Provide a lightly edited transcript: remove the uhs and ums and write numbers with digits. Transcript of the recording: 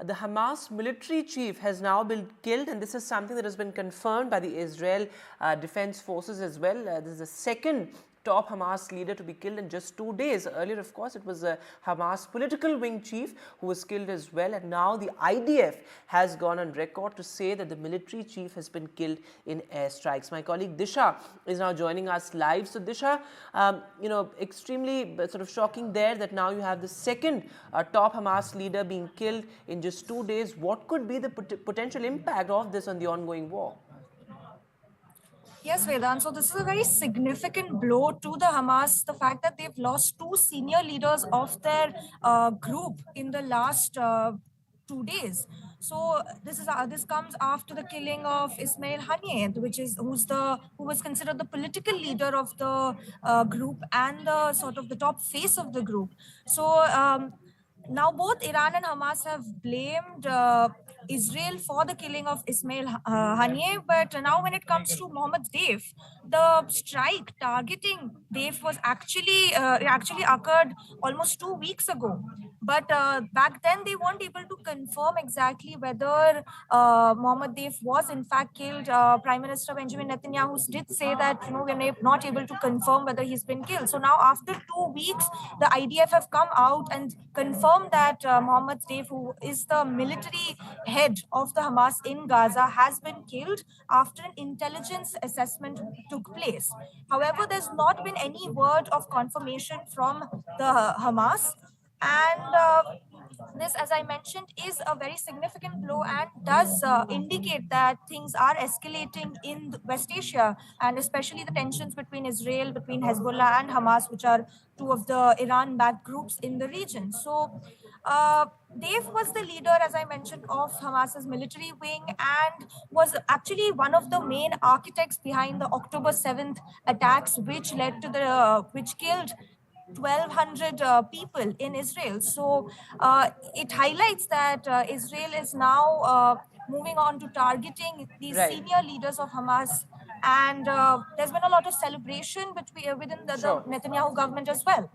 the Hamas military chief has now been killed, and this is something that has been confirmed by the Israel Defense Forces as well. This is the second top Hamas leader to be killed in just 2 days. Earlier, of course, it was a Hamas political wing chief who was killed as well, and now the IDF has gone on record to say that the military chief has been killed in airstrikes. My colleague Disha is now joining us live. So Disha, extremely sort of shocking there that now you have the second top Hamas leader being killed in just 2 days. What could be the potential impact of this on the ongoing war? Yes, Vedant. So this is a very significant blow to the Hamas. The fact that they've lost two senior leaders of their group in the last 2 days. So this comes after the killing of Ismail Haniyeh, who was considered the political leader of the group and the sort of the top face of the group. So now both Iran and Hamas have blamed Israel for the killing of Ismail Haniyeh, but now when it comes to Mohammed Deif, the strike targeting Deif was actually occurred almost 2 weeks ago. But back then they weren't able to confirm exactly whether Mohammed Deif was in fact killed. Prime Minister Benjamin Netanyahu did say that we're not able to confirm whether he's been killed. So now after 2 weeks, the IDF have come out and confirmed that Mohammed Deif, who is the military head of the Hamas in Gaza, has been killed after an intelligence assessment took place. However, there's not been any word of confirmation from the Hamas. And this, as I mentioned, is a very significant blow and does indicate that things are escalating in West Asia, and especially the tensions between Israel, between Hezbollah and Hamas, which are two of the Iran-backed groups in the region. So Deif was the leader, as I mentioned, of Hamas's military wing and was actually one of the main architects behind the October 7th attacks, which which killed 1,200 people in Israel. So it highlights that Israel is now moving on to targeting these senior leaders of Hamas. And there's been a lot of celebration within the Netanyahu government as well.